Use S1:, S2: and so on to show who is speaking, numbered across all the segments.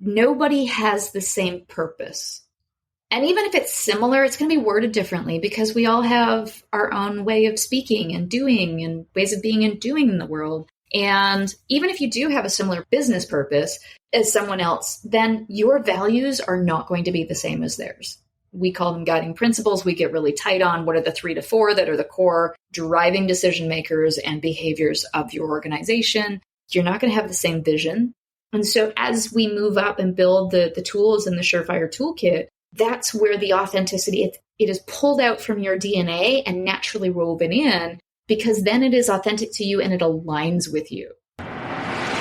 S1: nobody has the same purpose. And even if it's similar, it's going to be worded differently because we all have our own way of speaking and doing and ways of being and doing in the world. And even if you do have a similar business purpose as someone else, then your values are not going to be the same as theirs. We call them guiding principles. We get really tight on what are the 3 to 4 that are the core driving decision makers and behaviors of your organization. You're not going to have the same vision. And so as we move up and build the tools in the Surefire toolkit, that's where the authenticity, it is pulled out from your DNA and naturally woven in, because then it is authentic to you and it aligns with you.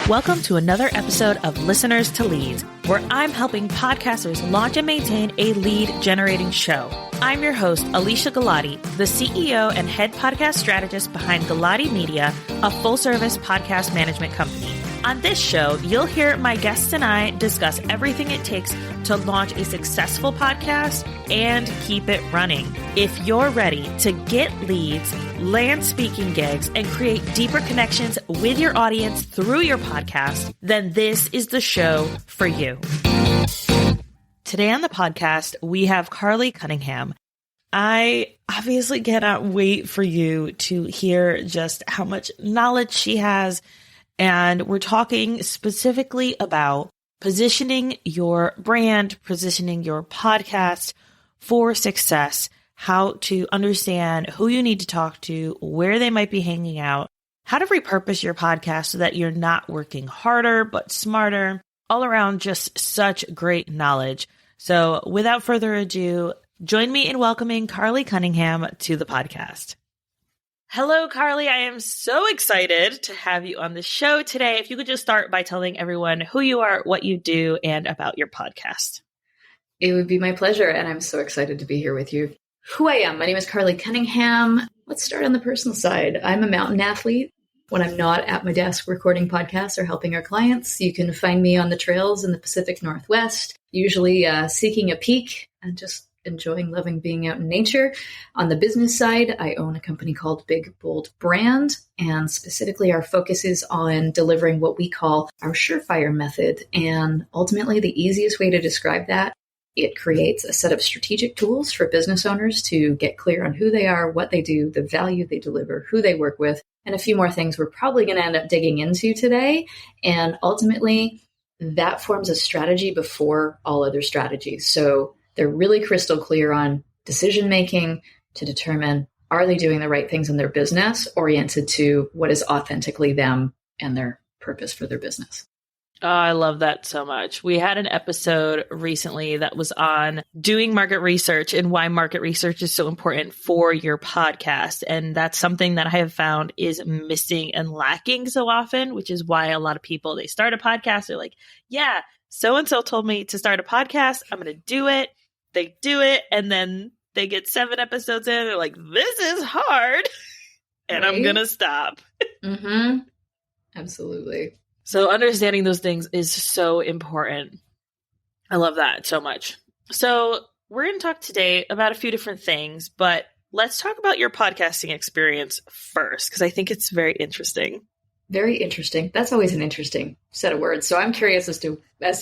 S2: Welcome to another episode of Listeners to Leads, where I'm helping podcasters launch and maintain a lead generating show. I'm your host, Alicia Galati, the CEO and head podcast strategist behind Galati Media, a full-service podcast management company. On this show, you'll hear my guests and I discuss everything it takes to launch a successful podcast and keep it running. If you're ready to get leads, land speaking gigs, and create deeper connections with your audience through your podcast, then this is the show for you. Today on the podcast, we have Karley Cunningham. I obviously cannot wait for you to hear just how much knowledge she has. And we're talking specifically about positioning your brand, positioning your podcast for success, how to understand who you need to talk to, where they might be hanging out, how to repurpose your podcast so that you're not working harder, but smarter, all around just such great knowledge. So without further ado, join me in welcoming Karley Cunningham to the podcast. Hello, Karley. I am so excited to have you on the show today. If you could just start by telling everyone who you are, what you do, and about your podcast.
S1: It would be my pleasure, and I'm so excited to be here with you. Who I am, my name is Karley Cunningham. Let's start on the personal side. I'm a mountain athlete. When I'm not at my desk recording podcasts or helping our clients, you can find me on the trails in the Pacific Northwest, usually seeking a peak and just enjoying, loving being out in nature. On the business side, I own a company called Big Bold Brand, and specifically our focus is on delivering what we call our Surefire method. And ultimately, the easiest way to describe that, it creates a set of strategic tools for business owners to get clear on who they are, what they do, the value they deliver, who they work with, and a few more things we're probably going to end up digging into today. And ultimately, that forms a strategy before all other strategies. So they're really crystal clear on decision-making to determine, are they doing the right things in their business, oriented to what is authentically them and their purpose for their business.
S2: Oh, I love that so much. We had an episode recently that was on doing market research and why market research is so important for your podcast. And that's something that I have found is missing and lacking so often, which is why a lot of people, they start a podcast, they're like, yeah, so-and-so told me to start a podcast. I'm going to do it. They do it, and then they get 7 episodes in, and they're like, this is hard, and right? I'm going to stop.
S1: Mm-hmm. Absolutely.
S2: So understanding those things is so important. I love that so much. So we're going to talk today about a few different things, but let's talk about your podcasting experience first, because I think it's very interesting.
S1: Very interesting. That's always an interesting set of words. So I'm curious as to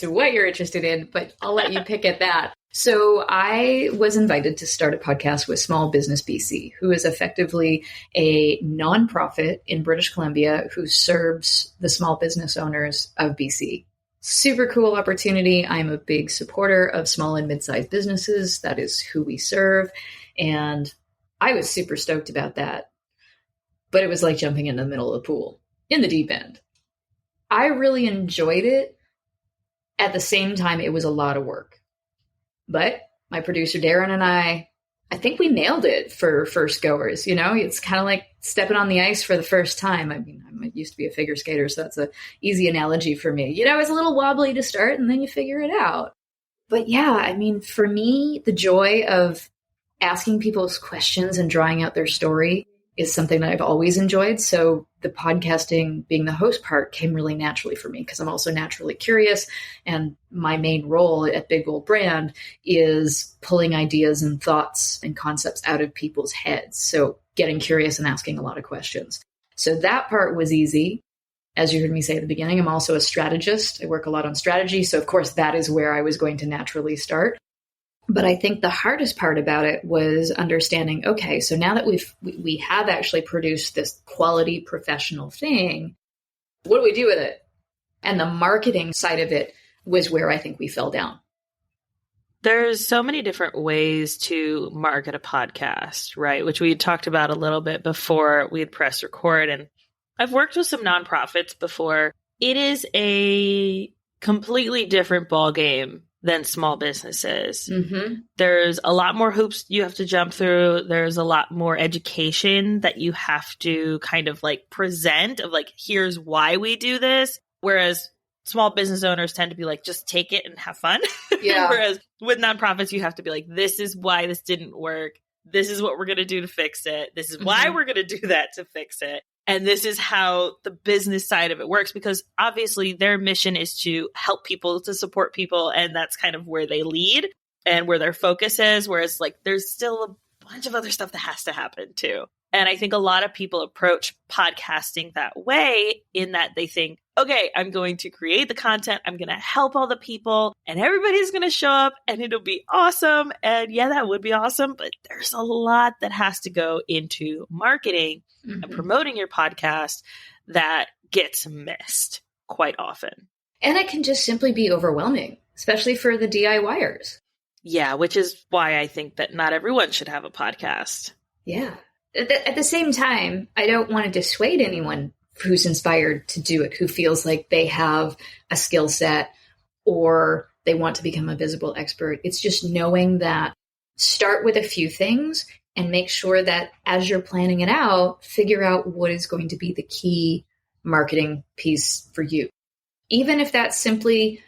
S1: what you're interested in, but I'll let you pick at that. So I was invited to start a podcast with Small Business BC, who is effectively a nonprofit in British Columbia who serves the small business owners of BC. Super cool opportunity. I'm a big supporter of small and mid-sized businesses. That is who we serve. And I was super stoked about that. But it was like jumping in the middle of the pool, in the deep end. I really enjoyed it. At the same time, it was a lot of work. But my producer, Darren, and I think we nailed it for first goers. You know, it's kind of like stepping on the ice for the first time. I mean, I used to be a figure skater, so that's an easy analogy for me. You know, it's a little wobbly to start and then you figure it out. But yeah, I mean, for me, the joy of asking people's questions and drawing out their story is something that I've always enjoyed. So the podcasting, being the host part, came really naturally for me because I'm also naturally curious. And my main role at Big Bold Brand is pulling ideas and thoughts and concepts out of people's heads. So getting curious and asking a lot of questions. So that part was easy. As you heard me say at the beginning, I'm also a strategist. I work a lot on strategy. So of course, that is where I was going to naturally start. But I think the hardest part about it was understanding, okay, so now that we have actually produced this quality professional thing, what do we do with it? And the marketing side of it was where I think we fell down.
S2: There's so many different ways to market a podcast, right? Which we talked about a little bit before we had pressed record. And I've worked with some nonprofits before. It is a completely different ballgame than small businesses. Mm-hmm. There's a lot more hoops you have to jump through. There's a lot more education that you have to kind of like present of like, here's why we do this. Whereas small business owners tend to be like, just take it and have fun. Yeah. Whereas with nonprofits, you have to be like, this is why this didn't work. This is what we're going to do to fix it. This is why we're going to do that to fix it. And this is how the business side of it works, because obviously their mission is to help people, to support people. And that's kind of where they lead and where their focus is. Whereas like there's still a bunch of other stuff that has to happen too. And I think a lot of people approach podcasting that way in that they think, okay, I'm going to create the content. I'm going to help all the people and everybody's going to show up and it'll be awesome. And yeah, that would be awesome. But there's a lot that has to go into marketing and promoting your podcast that gets missed quite often.
S1: And it can just simply be overwhelming, especially for the DIYers.
S2: Yeah, which is why I think that not everyone should have a podcast.
S1: Yeah. At the same time, I don't want to dissuade anyone who's inspired to do it, who feels like they have a skill set or they want to become a visible expert. It's just knowing that start with a few things and make sure that as you're planning it out, figure out what is going to be the key marketing piece for you. Even if that's simply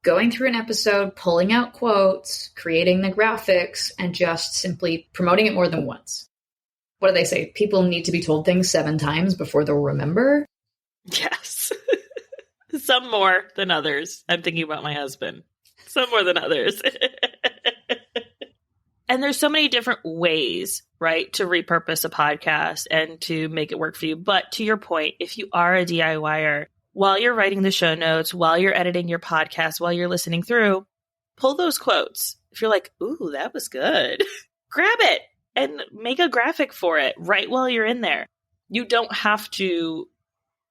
S1: going through an episode, pulling out quotes, creating the graphics, and just simply promoting it more than once. What do they say? People need to be told things 7 times before they'll remember.
S2: Yes. Some more than others. I'm thinking about my husband. Some more than others. And there's so many different ways, right, to repurpose a podcast and to make it work for you. But to your point, if you are a DIYer, while you're writing the show notes, while you're editing your podcast, while you're listening through, pull those quotes. If you're like, ooh, that was good, grab it. And make a graphic for it right while you're in there. You don't have to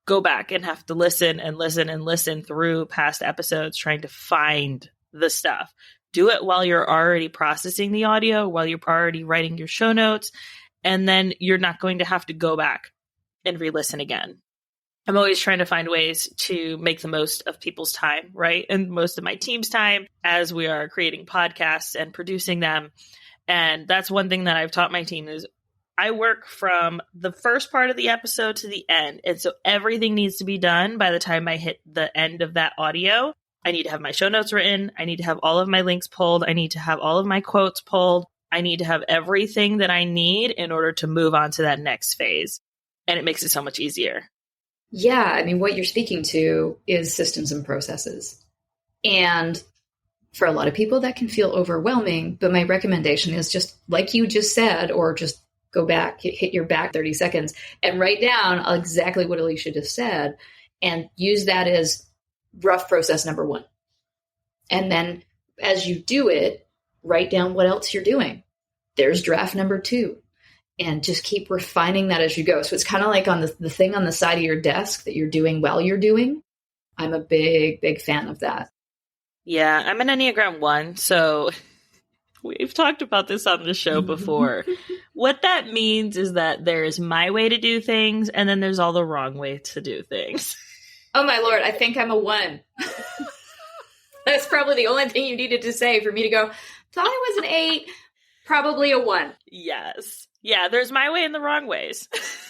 S2: go back and have to listen and listen and listen through past episodes trying to find the stuff. Do it while you're already processing the audio, while you're already writing your show notes, and then you're not going to have to go back and re-listen again. I'm always trying to find ways to make the most of people's time, right? And most of my team's time as we are creating podcasts and producing them. And that's one thing that I've taught my team is I work from the first part of the episode to the end. And so everything needs to be done by the time I hit the end of that audio. I need to have my show notes written. I need to have all of my links pulled. I need to have all of my quotes pulled. I need to have everything that I need in order to move on to that next phase. And it makes it so much easier.
S1: Yeah. I mean, what you're speaking to is systems and processes. And for a lot of people, that can feel overwhelming. But my recommendation is just like you just said, or just go back, hit your back 30 seconds and write down exactly what Alicia just said and use that as rough process number 1. And then as you do it, write down what else you're doing. There's draft number 2. And just keep refining that as you go. So it's kind of like on the thing on the side of your desk that you're doing while you're doing. I'm a big, big fan of that.
S2: Yeah, I'm an Enneagram 1, so we've talked about this on the show before. What that means is that there's my way to do things, and then there's all the wrong way to do things.
S1: Oh my Lord, I think I'm a 1. That's probably the only thing you needed to say for me to go, thought I was an 8, probably a 1.
S2: Yes. Yeah, there's my way and the wrong ways.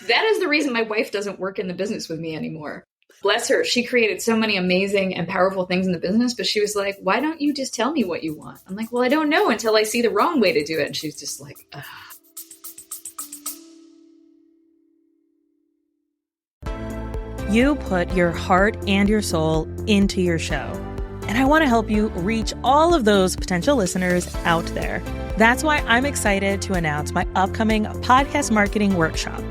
S1: That is the reason my wife doesn't work in the business with me anymore. Bless her. She created so many amazing and powerful things in the business, but she was like, why don't you just tell me what you want? I'm like, well, I don't know until I see the wrong way to do it. And she's just like, ugh.
S2: You put your heart and your soul into your show. And I want to help you reach all of those potential listeners out there. That's why I'm excited to announce my upcoming podcast marketing workshop.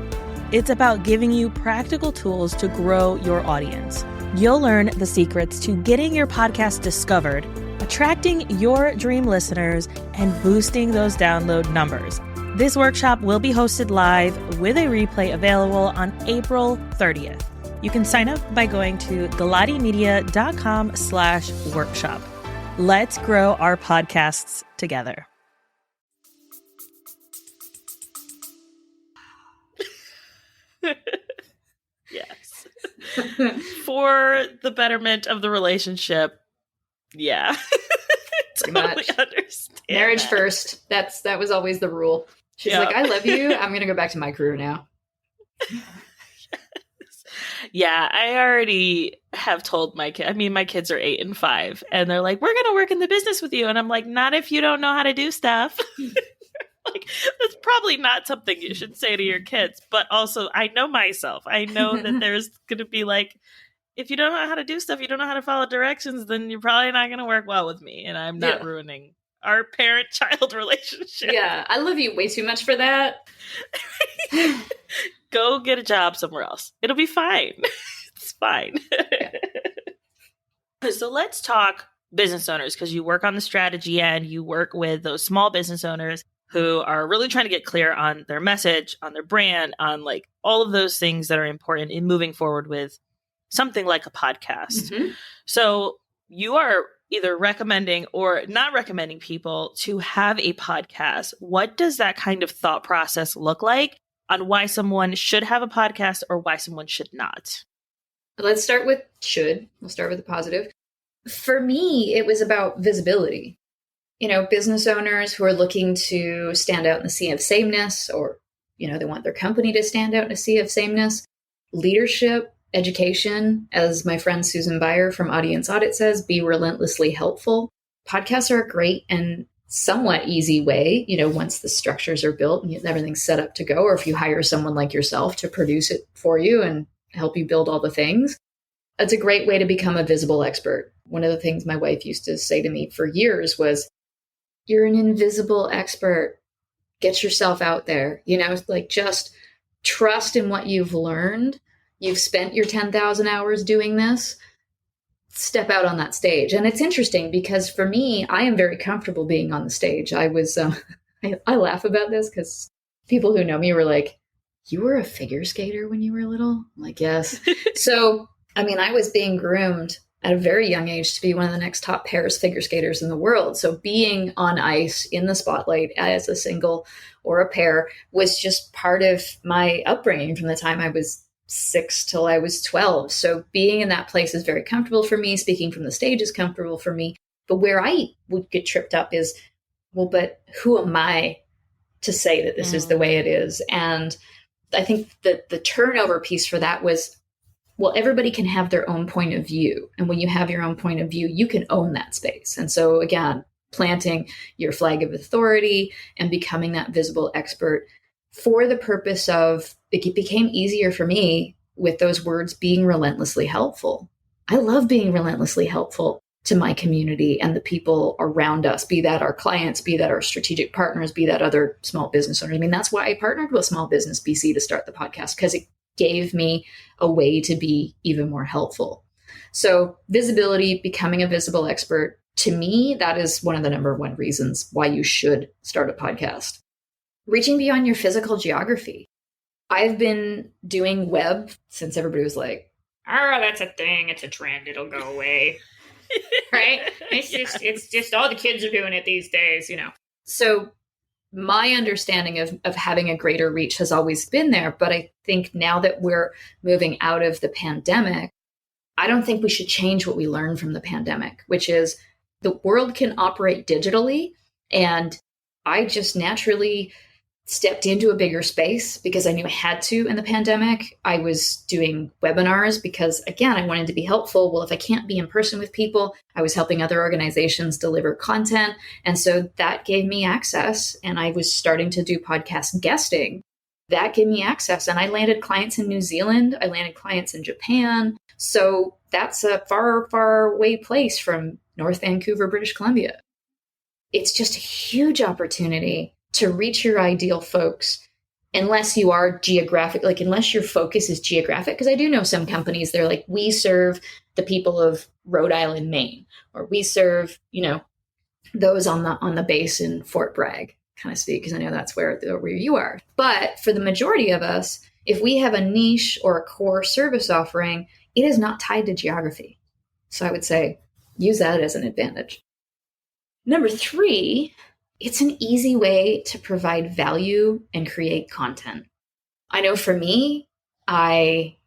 S2: It's about giving you practical tools to grow your audience. You'll learn the secrets to getting your podcast discovered, attracting your dream listeners, and boosting those download numbers. This workshop will be hosted live with a replay available on April 30th. You can sign up by going to galatimedia.com/workshop. Let's grow our podcasts together. Yes. For the betterment of the relationship. Yeah. Totally understand.
S1: Marriage first. That was always the rule. She's like, I love you. I'm going to go back to my career now.
S2: Yeah, I already have told my kids. I mean, my kids are 8 and 5, and they're like, we're going to work in the business with you. And I'm like, not if you don't know how to do stuff. Like, that's probably not something you should say to your kids. But also, I know myself. I know that there's going to be like, if you don't know how to do stuff, you don't know how to follow directions, then you're probably not going to work well with me. And I'm not ruining our parent-child relationship.
S1: Yeah, I love you way too much for that.
S2: Go get a job somewhere else. It'll be fine. It's fine. So let's talk business owners, because you work on the strategy end. You work with those small business owners who are really trying to get clear on their message, on their brand, on like all of those things that are important in moving forward with something like a podcast. Mm-hmm. So you are either recommending or not recommending people to have a podcast. What does that kind of thought process look like on why someone should have a podcast or why someone should not?
S1: Let's start with should. We'll start with the positive. For me, it was about visibility. You know, business owners who are looking to stand out in the sea of sameness, or, you know, they want their company to stand out in a sea of sameness. Leadership, education, as my friend Susan Beyer from Audience Audit says, be relentlessly helpful. Podcasts are a great and somewhat easy way, you know, once the structures are built and everything's set up to go, or if you hire someone like yourself to produce it for you and help you build all the things. It's a great way to become a visible expert. One of the things my wife used to say to me for years was, you're an invisible expert. Get yourself out there. You know, like, just trust in what you've learned. You've spent your 10,000 hours doing this. Step out on that stage. And it's interesting because for me, I am very comfortable being on the stage. I was, I laugh about this because people who know me were like, you were a figure skater when you were little? I'm like, yes. So, I mean, I was being groomed at a very young age to be one of the next top pairs figure skaters in the world. So being on ice in the spotlight as a single or a pair was just part of my upbringing from the time I was 6 till I was 12. So being in that place is very comfortable for me. Speaking from the stage is comfortable for me. But where I would get tripped up is, well, but who am I to say that this is the way it is? And I think that the turnover piece for that was, well, everybody can have their own point of view. And when you have your own point of view, you can own that space. And so again, planting your flag of authority and becoming that visible expert for the purpose of, it became easier for me with those words being relentlessly helpful. I love being relentlessly helpful to my community and the people around us, be that our clients, be that our strategic partners, be that other small business owners. I mean, that's why I partnered with Small Business BC to start the podcast, because it gave me a way to be even more helpful. So visibility, becoming a visible expert, to me, that is one of the number one reasons why you should start a podcast. Reaching beyond your physical geography. I've been doing web since everybody was like, oh, that's a thing. It's a trend. It'll go away. Right? It's just all the kids are doing it these days, you know. So my understanding of having a greater reach has always been there. But I think now that we're moving out of the pandemic, I don't think we should change what we learned from the pandemic, which is the world can operate digitally. And I just naturally stepped into a bigger space because I knew I had to in the pandemic. I was doing webinars because, again, I wanted to be helpful. Well, if I can't be in person with people, I was helping other organizations deliver content. And so that gave me access. And I was starting to do podcast guesting. That gave me access. And I landed clients in New Zealand. I landed clients in Japan. So that's a far, far away place from North Vancouver, British Columbia. It's just a huge opportunity to reach your ideal folks unless you are geographic, like unless your focus is geographic, because I do know some companies, they're like, we serve the people of Rhode Island, Maine, or we serve, those on the base in Fort Bragg, kind of speak, because I know that's where you are. But for the majority of us, if we have a niche or a core service offering, it is not tied to geography. So I would say use that as an advantage. Number 3, it's an easy way to provide value and create content. I know for me, I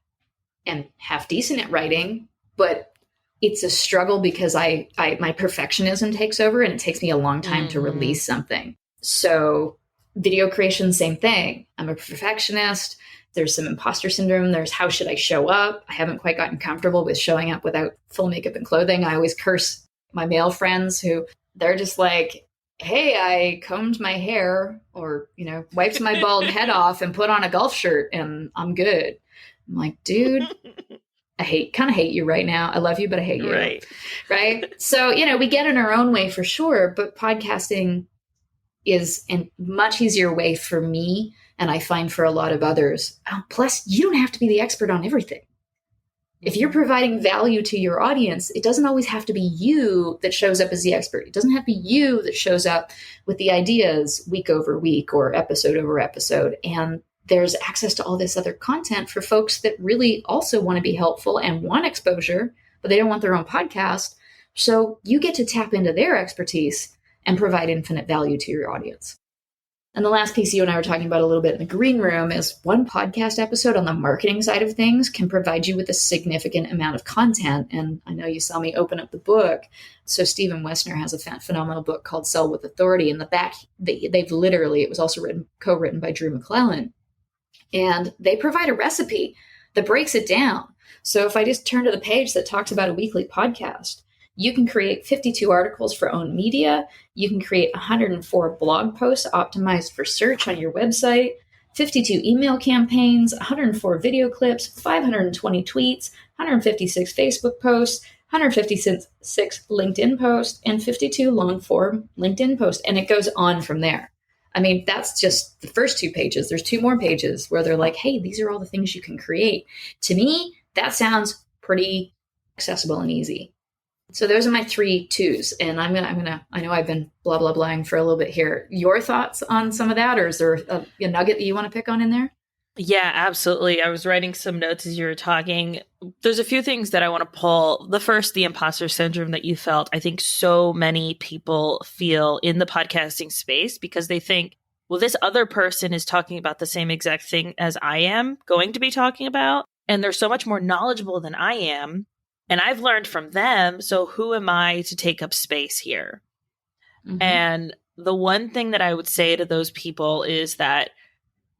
S1: am half decent at writing, but it's a struggle because my perfectionism takes over and it takes me a long time to release something. So video creation, same thing. I'm a perfectionist. There's some imposter syndrome. There's how should I show up? I haven't quite gotten comfortable with showing up without full makeup and clothing. I always curse my male friends who they're just like, hey, I combed my hair or, wiped my bald head off and put on a golf shirt and I'm good. I'm like, dude, I kind of hate you right now. I love you, but I hate you. Right. So, we get in our own way for sure, but podcasting is a much easier way for me. And I find for a lot of others. Plus, you don't have to be the expert on everything. If you're providing value to your audience, it doesn't always have to be you that shows up as the expert. It doesn't have to be you that shows up with the ideas week over week or episode over episode. And there's access to all this other content for folks that really also want to be helpful and want exposure, but they don't want their own podcast. So you get to tap into their expertise and provide infinite value to your audience. And the last piece you and I were talking about a little bit in the green room is one podcast episode on the marketing side of things can provide you with a significant amount of content. And I know you saw me open up the book. So Stephen Wessner has a phenomenal book called Sell with Authority. In the back, they've literally, it was also co-written by Drew McClellan. And they provide a recipe that breaks it down. So if I just turn to the page that talks about a weekly podcast, you can create 52 articles for owned media. You can create 104 blog posts optimized for search on your website, 52 email campaigns, 104 video clips, 520 tweets, 156 Facebook posts, 156 LinkedIn posts, and 52 long-form LinkedIn posts. And it goes on from there. I mean, that's just the first 2 pages. There's 2 more pages where they're like, hey, these are all the things you can create. To me, that sounds pretty accessible and easy. So those are my 3 twos. And I know I've been blah, blah, blahing for a little bit here. Your thoughts on some of that? Or is there a nugget that you want to pick on in there?
S2: Yeah, absolutely. I was writing some notes as you were talking. There's a few things that I want to pull. The first, the imposter syndrome that you felt. I think so many people feel in the podcasting space because they think, well, this other person is talking about the same exact thing as I am going to be talking about. And they're so much more knowledgeable than I am. And I've learned from them. So who am I to take up space here? Mm-hmm. And the one thing that I would say to those people is that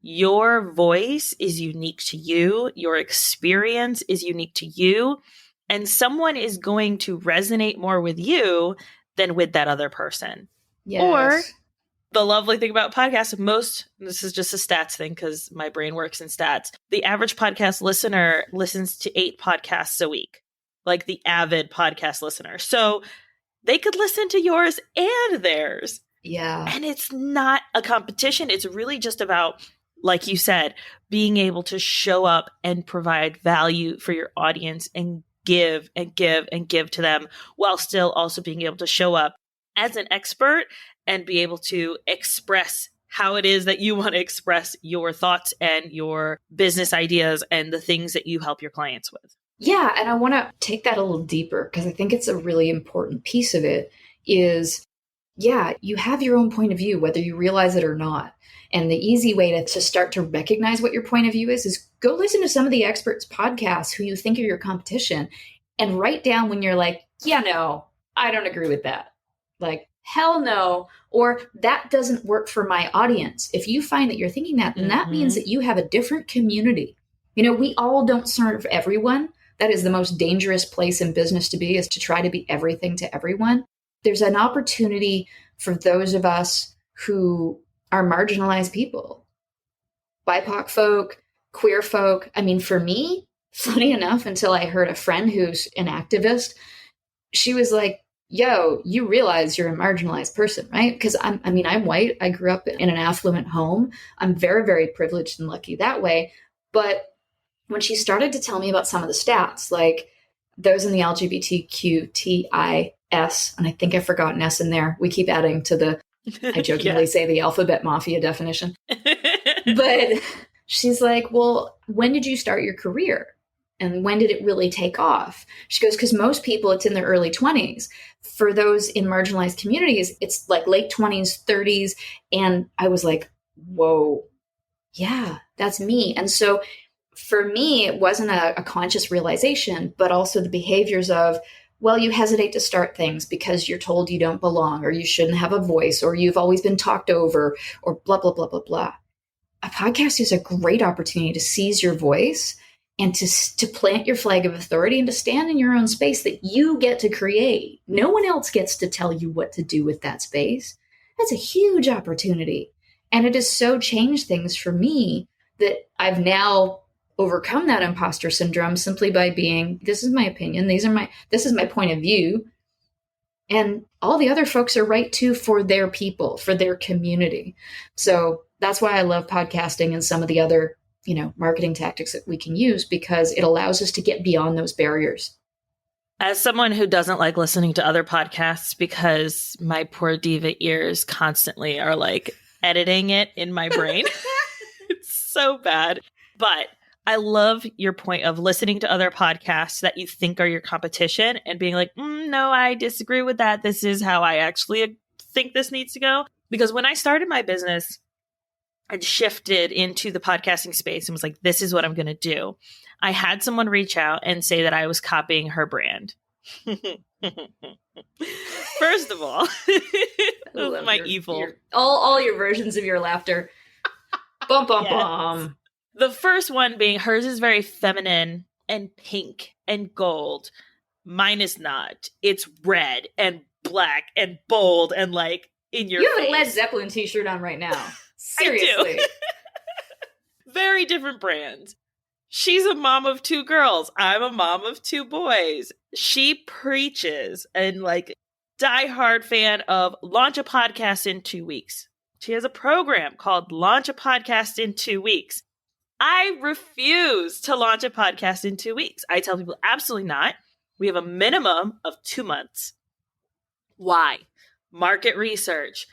S2: your voice is unique to you. Your experience is unique to you. And someone is going to resonate more with you than with that other person.
S1: Yes.
S2: Or the lovely thing about podcasts, this is just a stats thing because my brain works in stats. The average podcast listener listens to 8 podcasts a week, like the avid podcast listener. So they could listen to yours and theirs.
S1: Yeah.
S2: And it's not a competition. It's really just about, like you said, being able to show up and provide value for your audience and give and give and give to them while still also being able to show up as an expert and be able to express how it is that you want to express your thoughts and your business ideas and the things that you help your clients with.
S1: Yeah. And I want to take that a little deeper because I think it's a really important piece of it is, yeah, you have your own point of view, whether you realize it or not. And the easy way to start to recognize what your point of view is go listen to some of the experts' podcasts who you think are your competition and write down when you're like, yeah, no, I don't agree with that. Like, hell no, or that doesn't work for my audience. If you find that you're thinking that, then that means that you have a different community. You know, we all don't serve everyone. That is the most dangerous place in business to be, is to try to be everything to everyone. There's an opportunity for those of us who are marginalized people, BIPOC folk, queer folk. I mean, for me, funny enough, until I heard a friend who's an activist, she was like, yo, you realize you're a marginalized person, right? Because I'm white. I grew up in an affluent home. I'm very, very privileged and lucky that way. But when she started to tell me about some of the stats, like those in the LGBTQTIS, and I think I forgot an S in there. We keep adding to the, I jokingly say the alphabet mafia definition. But she's like, well, when did you start your career? And when did it really take off? She goes, because most people, it's in their early 20s. For those in marginalized communities, it's like late 20s, 30s. And I was like, whoa, yeah, that's me. And so for me, it wasn't a conscious realization, but also the behaviors of, well, you hesitate to start things because you're told you don't belong, or you shouldn't have a voice, or you've always been talked over, or blah, blah, blah, blah, blah. A podcast is a great opportunity to seize your voice and to plant your flag of authority and to stand in your own space that you get to create. No one else gets to tell you what to do with that space. That's a huge opportunity. And it has so changed things for me that I've now overcome that imposter syndrome simply by being, this is my opinion. This is my point of view. And all the other folks are right too, for their people, for their community. So that's why I love podcasting and some of the other, marketing tactics that we can use, because it allows us to get beyond those barriers.
S2: As someone who doesn't like listening to other podcasts because my poor diva ears constantly are like editing it in my brain. It's so bad. But I love your point of listening to other podcasts that you think are your competition and being like, no, I disagree with that. This is how I actually think this needs to go. Because when I started my business and shifted into the podcasting space and was like, this is what I'm going to do, I had someone reach out and say that I was copying her brand. First of all, my evil.
S1: All your versions of your laughter. Bum, bum,
S2: Yes.
S1: bum.
S2: The first one being, hers is very feminine and pink and gold. Mine is not. It's red and black and bold and like in your face.
S1: You have a Led Zeppelin t-shirt on right now. Seriously.
S2: I do. Very different brands. She's a mom of 2 girls. I'm a mom of 2 boys. She preaches and like diehard fan of launch a podcast in 2 weeks. She has a program called Launch a Podcast in 2 weeks. I refuse to launch a podcast in 2 weeks. I tell people absolutely not. We have a minimum of 2 months. Why? Market research,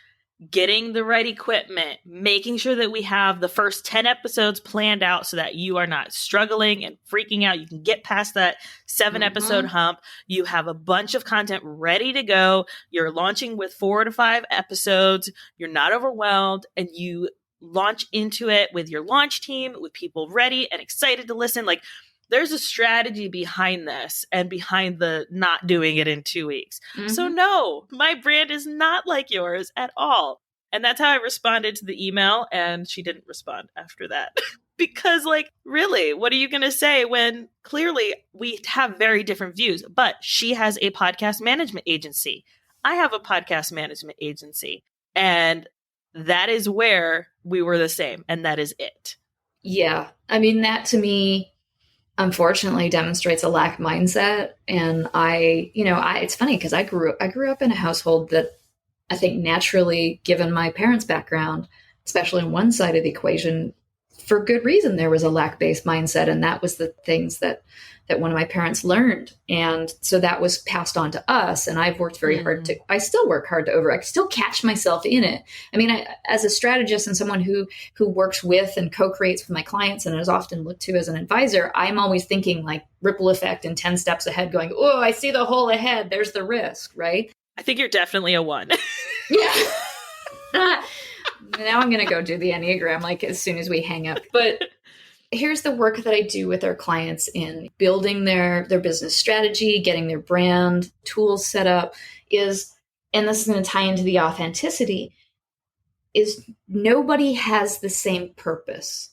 S2: getting the right equipment, making sure that we have the first 10 episodes planned out so that you are not struggling and freaking out. You can get past that 7 episode hump. You have a bunch of content ready to go. You're launching with 4 to 5 episodes. You're not overwhelmed, and you launch into it with your launch team, with people ready and excited to listen. Like, there's a strategy behind this and behind the not doing it in 2 weeks. So no, my brand is not like yours at all. And that's how I responded to the email. And she didn't respond after that. Because like, really, what are you going to say when clearly we have very different views? But she has a podcast management agency. I have a podcast management agency. And that is where we were the same. And that is it.
S1: Yeah. I mean, that to me, unfortunately, demonstrates a lack mindset. And it's funny because I grew up in a household that I think naturally, given my parents' background, especially on one side of the equation, for good reason, there was a lack-based mindset. And that was the things that one of my parents learned. And so that was passed on to us. And I've worked very hard I still work hard I still catch myself in it. I mean, as a strategist and someone who works with and co-creates with my clients and is often looked to as an advisor, I'm always thinking like ripple effect and 10 steps ahead going, oh, I see the hole ahead. There's the risk, right?
S2: I think you're definitely a 1.
S1: Yeah. Now I'm going to go do the Enneagram like as soon as we hang up. But here's the work that I do with our clients in building their business strategy, getting their brand tools set up is, and this is going to tie into the authenticity, is nobody has the same purpose.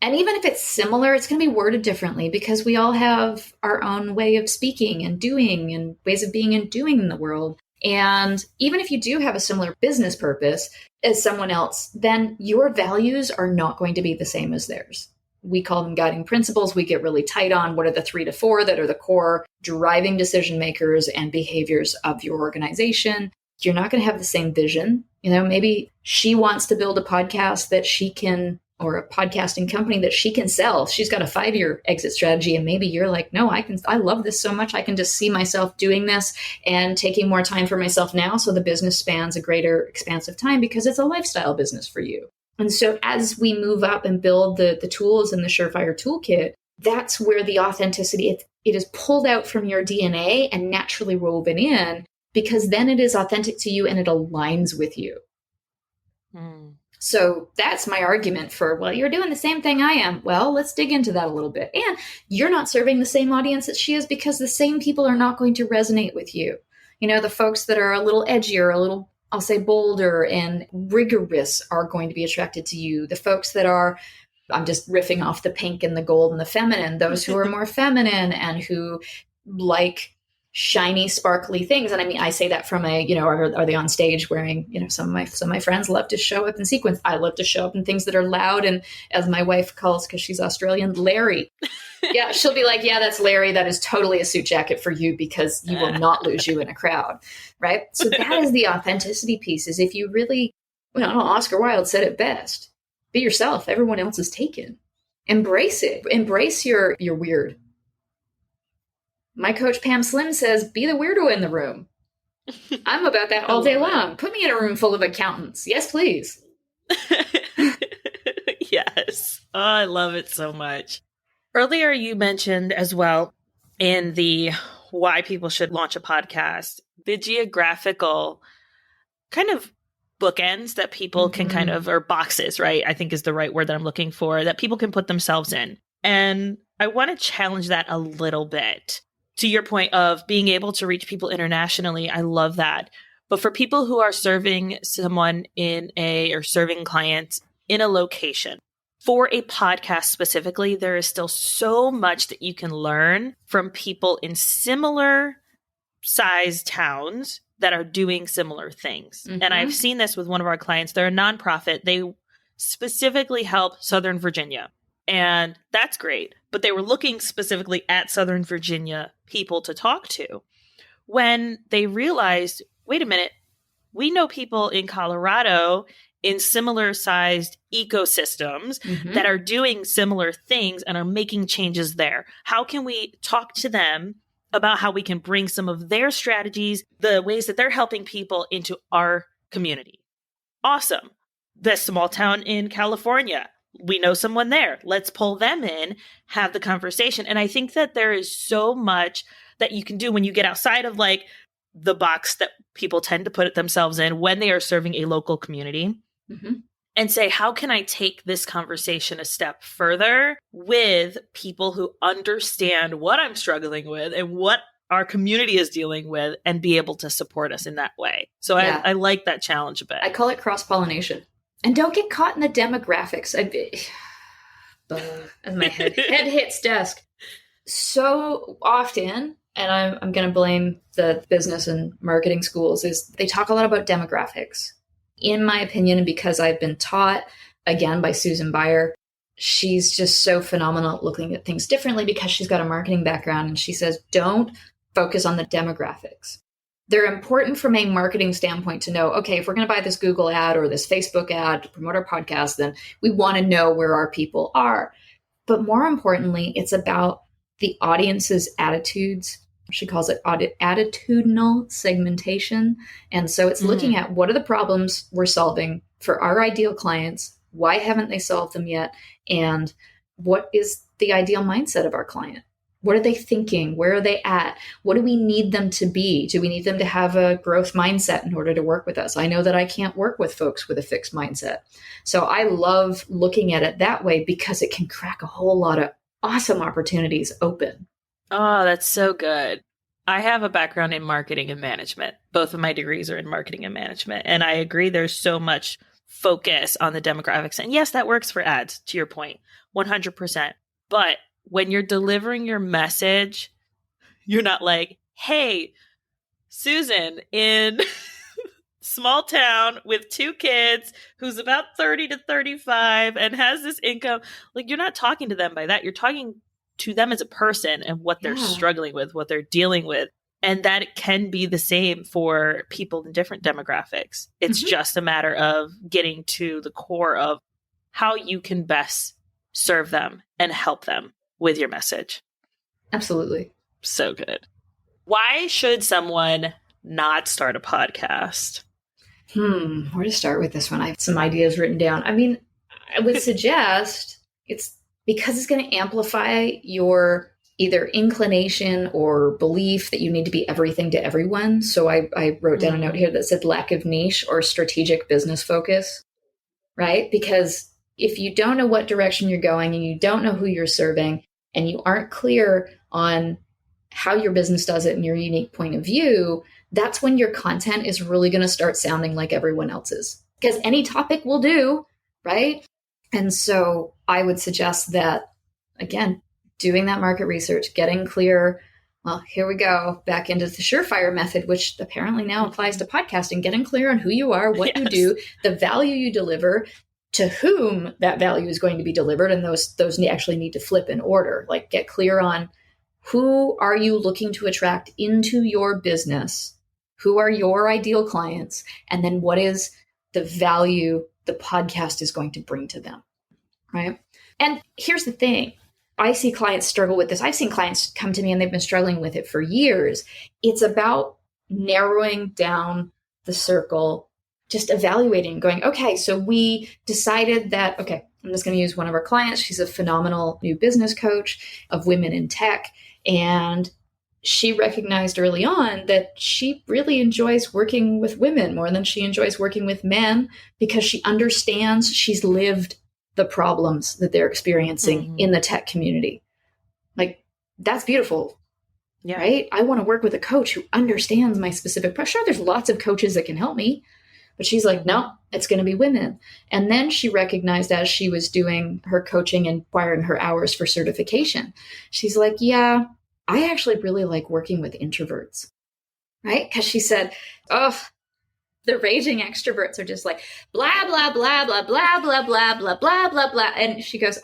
S1: And even if it's similar, it's going to be worded differently because we all have our own way of speaking and doing and ways of being and doing in the world. And even if you do have a similar business purpose as someone else, then your values are not going to be the same as theirs. we call them guiding principles. We get really tight on what are the 3 to 4 that are the core driving decision makers and behaviors of your organization. You're not going to have the same vision. Maybe she wants to build a podcast that she can, or a podcasting company that she can sell. She's got a 5-year exit strategy. And maybe you're like, no, I love this so much. I can just see myself doing this and taking more time for myself now. So the business spans a greater expanse of time because it's a lifestyle business for you. And so as we move up and build the tools in the Surefire toolkit, that's where the authenticity, it is pulled out from your DNA and naturally woven in, because then it is authentic to you and it aligns with you. So that's my argument for, well, you're doing the same thing I am. Well, let's dig into that a little bit. And you're not serving the same audience that she is, because the same people are not going to resonate with you. The folks that are a little edgier, a little, I'll say, bolder and rigorous are going to be attracted to you. The folks that are, I'm just riffing off the pink and the gold and the feminine, those who are more feminine and who like shiny, sparkly things. And I mean, I say that from are they on stage wearing, some of my friends love to show up in sequins. I love to show up in things that are loud. And as my wife calls, because she's Australian, Larry. Yeah. She'll be like, yeah, that's Larry. That is totally a suit jacket for you, because you will not lose you in a crowd. Right. So that is the authenticity piece, is if you really, Oscar Wilde said it best, be yourself. Everyone else is taken. Embrace it. Embrace your weird. My coach, Pam Slim, says, be the weirdo in the room. I'm about that all day long. Put me in a room full of accountants. Yes, please.
S2: Yes. Oh, I love it so much. Earlier, you mentioned as well in the why people should launch a podcast, the geographical kind of bookends that people can kind of, or boxes, right? I think is the right word that I'm looking for, that people can put themselves in. And I want to challenge that a little bit. To your point of being able to reach people internationally, I love that. But for people who are serving someone or serving clients in a location, for a podcast specifically, there is still so much that you can learn from people in similar sized towns that are doing similar things. And I've seen this with one of our clients. They're a nonprofit. They specifically help Southern Virginia. And that's great. But they were looking specifically at Southern Virginia people to talk to when they realized, wait a minute, we know people in Colorado in similar sized ecosystems that are doing similar things and are making changes there. How can we talk to them about how we can bring some of their strategies, the ways that they're helping people, into our community? Awesome. The small town in California, we know someone there. Let's pull them in, have the conversation. And I think that there is so much that you can do when you get outside of like the box that people tend to put themselves in when they are serving a local community, and say, how can I take this conversation a step further with people who understand what I'm struggling with and what our community is dealing with, and be able to support us in that way. So yeah. I like that challenge a bit.
S1: I call it cross-pollination. And don't get caught in the demographics. As my head hits desk. So often, and I'm going to blame the business and marketing schools, is they talk a lot about demographics. In my opinion, and because I've been taught, again, by Susan Beyer, she's just so phenomenal at looking at things differently because she's got a marketing background. And she says, don't focus on the demographics. They're important from a marketing standpoint to know, okay, if we're going to buy this Google ad or this Facebook ad to promote our podcast, then we want to know where our people are. But more importantly, it's about the audience's attitudes. She calls it attitudinal segmentation. And so it's looking at what are the problems we're solving for our ideal clients? Why haven't they solved them yet? And what is the ideal mindset of our client? What are they thinking? Where are they at? What do we need them to be? Do we need them to have a growth mindset in order to work with us? I know that I can't work with folks with a fixed mindset. So I love looking at it that way because it can crack a whole lot of awesome opportunities open.
S2: Oh, that's so good. I have a background in marketing and management. Both of my degrees are in marketing and management. And I agree there's so much focus on the demographics. And yes, that works for ads, to your point, 100%. But when you're delivering your message, you're not like, hey, Susan in small town with 2 kids who's about 30 to 35 and has this income. Like, you're not talking to them by that. You're talking to them as a person and what they're struggling with, what they're dealing with. And that it can be the same for people in different demographics. It's just a matter of getting to the core of how you can best serve them and help them with your message.
S1: Absolutely.
S2: So good. Why should someone not start a podcast?
S1: Where to start with this one? I have some ideas written down. I mean, I would suggest it's because it's going to amplify your either inclination or belief that you need to be everything to everyone. So I wrote down a note here that said lack of niche or strategic business focus, right? Because if you don't know what direction you're going and you don't know who you're serving and you aren't clear on how your business does it and your unique point of view, that's when your content is really going to start sounding like everyone else's. Because any topic will do, right? And so I would suggest that, again, doing that market research, getting clear. Well, here we go back into the surefire method, which apparently now applies to podcasting, getting clear on who you are, what you do, the value you deliver, to whom that value is going to be delivered. And those actually need to flip in order. Like, get clear on who are you looking to attract into your business? Who are your ideal clients? And then what is the value the podcast is going to bring to them, right? And here's the thing. I see clients struggle with this. I've seen clients come to me and they've been struggling with it for years. It's about narrowing down the circle, just evaluating, going, okay, so we decided that, okay, I'm just going to use one of our clients. She's a phenomenal new business coach of women in tech. And she recognized early on that she really enjoys working with women more than she enjoys working with men because she understands, she's lived the problems that they're experiencing in the tech community. Like, that's beautiful, right? I want to work with a coach who understands my specific pressure. Sure, there's lots of coaches that can help me, but she's like, no, it's going to be women. And then she recognized as she was doing her coaching and acquiring her hours for certification, she's like, yeah, I actually really like working with introverts, right? Because she said, oh, the raging extroverts are just like, blah, blah, blah, blah, blah, blah, blah, blah, blah, blah, blah. And she goes,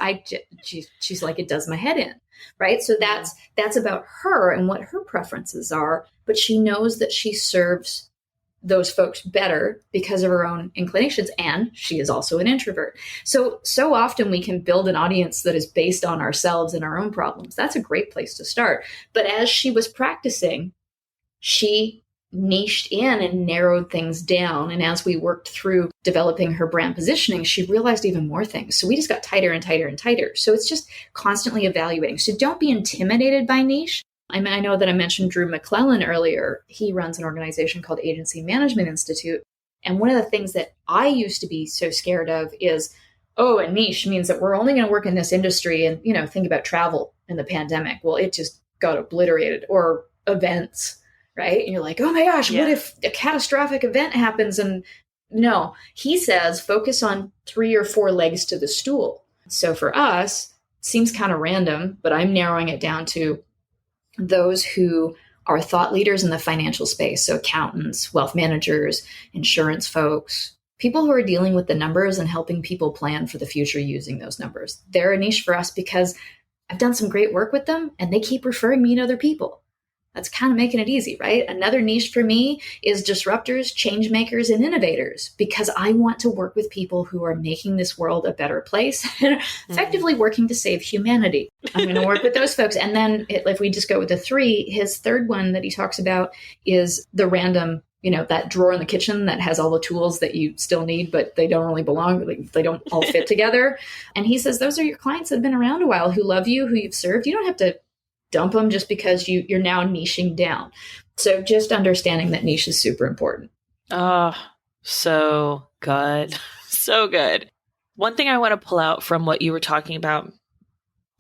S1: she's like, it does my head in, right? So that's about her and what her preferences are. But she knows that she serves those folks better because of her own inclinations. And she is also an introvert. So often we can build an audience that is based on ourselves and our own problems. That's a great place to start. But as she was practicing, she niched in and narrowed things down. And as we worked through developing her brand positioning, she realized even more things. So we just got tighter and tighter and tighter. So it's just constantly evaluating. So don't be intimidated by niche. I mean, I know that I mentioned Drew McClellan earlier. He runs an organization called Agency Management Institute. And one of the things that I used to be so scared of is, oh, a niche means that we're only going to work in this industry. And, think about travel in the pandemic. Well, it just got obliterated, or events. Right? And you're like, oh my gosh, what if a catastrophic event happens? And no, he says, focus on 3 or 4 legs to the stool. So for us, it seems kind of random, but I'm narrowing it down to those who are thought leaders in the financial space. So accountants, wealth managers, insurance folks, people who are dealing with the numbers and helping people plan for the future using those numbers. They're a niche for us because I've done some great work with them and they keep referring me to other people. That's kind of making it easy, right? Another niche for me is disruptors, change makers, and innovators, because I want to work with people who are making this world a better place and effectively working to save humanity. I'm going to work with those folks. And then if we just go with the 3, his third one that he talks about is the random, that drawer in the kitchen that has all the tools that you still need, but they don't really belong. They don't all fit together. And he says, those are your clients that have been around a while, who love you, who you've served. You don't have to dump them just because you're now niching down. So just understanding that niche is super important.
S2: Oh, so good. So good. One thing I want to pull out from what you were talking about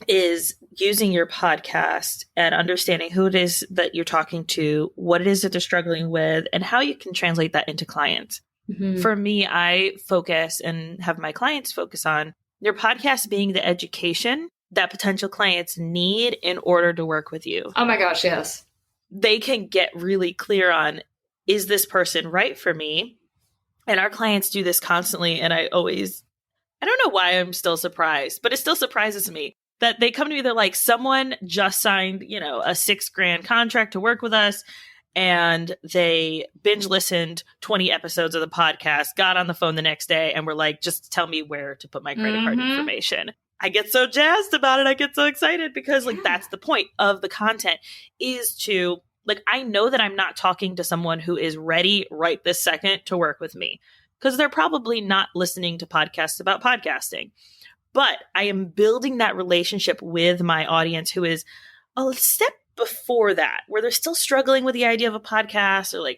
S2: is using your podcast and understanding who it is that you're talking to, what it is that they're struggling with, and how you can translate that into clients. Mm-hmm. For me, I focus and have my clients focus on your podcast being the education that potential clients need in order to work with you.
S1: Oh my gosh, yes.
S2: They can get really clear on, is this person right for me? And our clients do this constantly. And I don't know why I'm still surprised, but it still surprises me that they come to me. They're like, someone just signed, a $6,000 contract to work with us. And they binge listened 20 episodes of the podcast, got on the phone the next day, and were like, just tell me where to put my credit card information. I get so jazzed about it. I get so excited because that's the point of the content, is to I know that I'm not talking to someone who is ready right this second to work with me, because they're probably not listening to podcasts about podcasting. But I am building that relationship with my audience who is a step before that, where they're still struggling with the idea of a podcast, or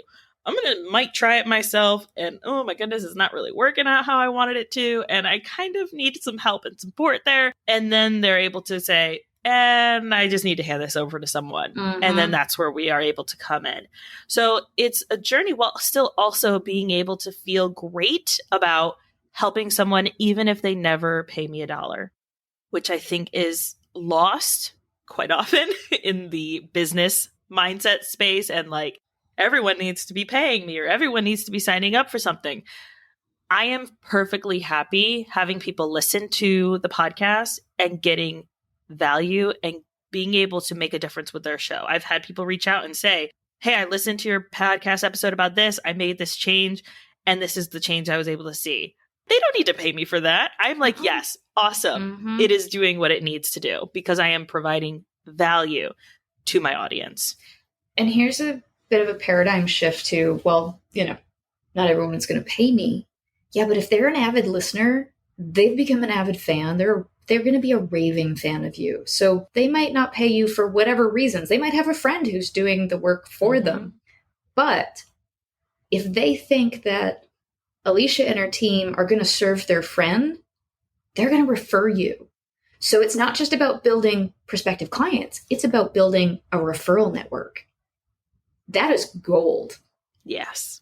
S2: might try it myself, and oh my goodness, it's not really working out how I wanted it to, and I kind of need some help and support there. And then they're able to say, and I just need to hand this over to someone. And then that's where we are able to come in. So it's a journey while still also being able to feel great about helping someone, even if they never pay me $1, which I think is lost quite often in the business mindset space. And everyone needs to be paying me, or everyone needs to be signing up for something. I am perfectly happy having people listen to the podcast and getting value and being able to make a difference with their show. I've had people reach out and say, hey, I listened to your podcast episode about this. I made this change, and this is the change I was able to see. They don't need to pay me for that. I'm like, yes, awesome. It is doing what it needs to do because I am providing value to my audience.
S1: And here's a bit of a paradigm shift to, not everyone is going to pay me. Yeah, but if they're an avid listener, they've become an avid fan. They're going to be a raving fan of you. So they might not pay you for whatever reasons. They might have a friend who's doing the work for them. But if they think that Alicia and her team are going to serve their friend, they're going to refer you. So it's not just about building prospective clients. It's about building a referral network. That is gold.
S2: Yes.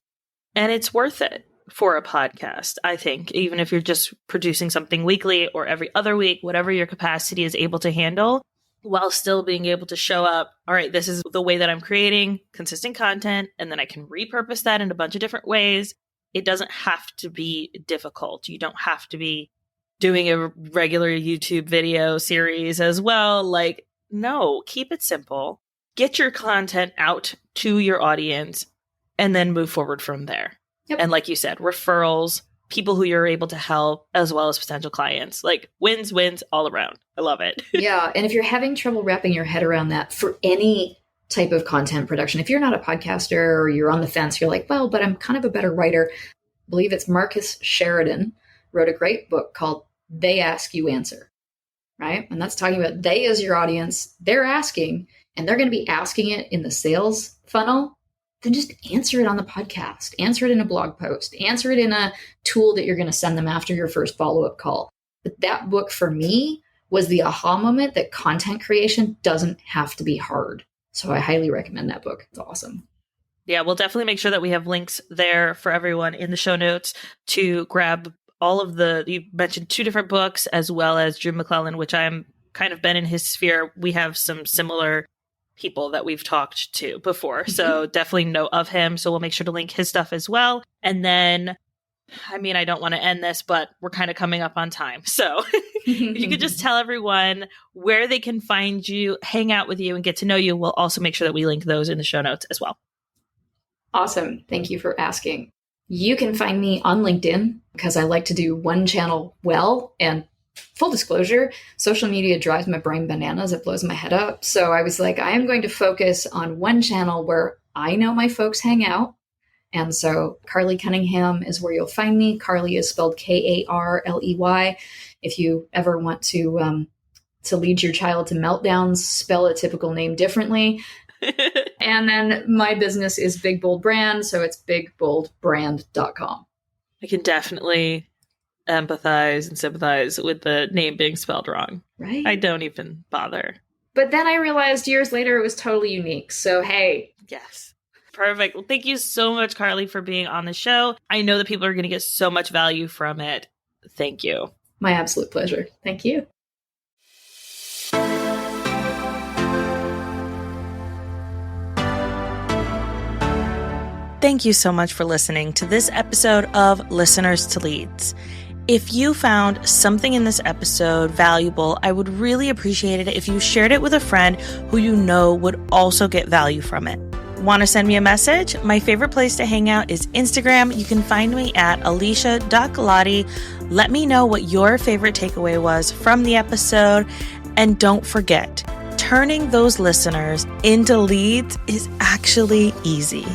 S2: And it's worth it for a podcast, I think, even if you're just producing something weekly or every other week, whatever your capacity is able to handle, while still being able to show up, all right, this is the way that I'm creating consistent content, and then I can repurpose that in a bunch of different ways. It doesn't have to be difficult. You don't have to be doing a regular YouTube video series as well. No, keep it simple. Get your content out to your audience and then move forward from there. Yep. And like you said, referrals, people who you're able to help, as well as potential clients. Wins all around. I love it.
S1: Yeah. And if you're having trouble wrapping your head around that for any type of content production, if you're not a podcaster or you're on the fence, you're like, well, but I'm kind of a better writer. I believe it's Marcus Sheridan wrote a great book called They Ask You Answer, right? And that's talking about they as your audience, they're asking, and they're going to be asking it in the sales funnel. Then just answer it on the podcast, answer it in a blog post, answer it in a tool that you're going to send them after your first follow-up call. But that book for me was the aha moment that content creation doesn't have to be hard. So I highly recommend that book. It's awesome.
S2: Yeah, we'll definitely make sure that we have links there for everyone in the show notes to grab all of you mentioned 2 different books, as well as Drew McClellan, which I'm kind of been in his sphere. We have some similar people that we've talked to before. So definitely know of him. So we'll make sure to link his stuff as well. And then, I don't want to end this, but we're kind of coming up on time. So if you could just tell everyone where they can find you, hang out with you, and get to know you, we'll also make sure that we link those in the show notes as well.
S1: Awesome. Thank you for asking. You can find me on LinkedIn because I like to do one channel well. And full disclosure, social media drives my brain bananas. It blows my head up. So I was like, I am going to focus on one channel where I know my folks hang out. And so Karley Cunningham is where you'll find me. Karley is spelled Karley. If you ever want to lead your child to meltdowns, spell a typical name differently. And then my business is Big Bold Brand. So it's bigboldbrand.com.
S2: I can definitely empathize and sympathize with the name being spelled wrong.
S1: Right.
S2: I don't even bother.
S1: But then I realized years later it was totally unique. So, hey.
S2: Yes. Perfect. Well, thank you so much, Karley, for being on the show. I know that people are going to get so much value from it. Thank you.
S1: My absolute pleasure. Thank you.
S2: Thank you so much for listening to this episode of Listeners to Leads. If you found something in this episode valuable, I would really appreciate it if you shared it with a friend who you know would also get value from it. Want to send me a message? My favorite place to hang out is Instagram. You can find me at alicia.galati. Let me know what your favorite takeaway was from the episode. And don't forget, turning those listeners into leads is actually easy.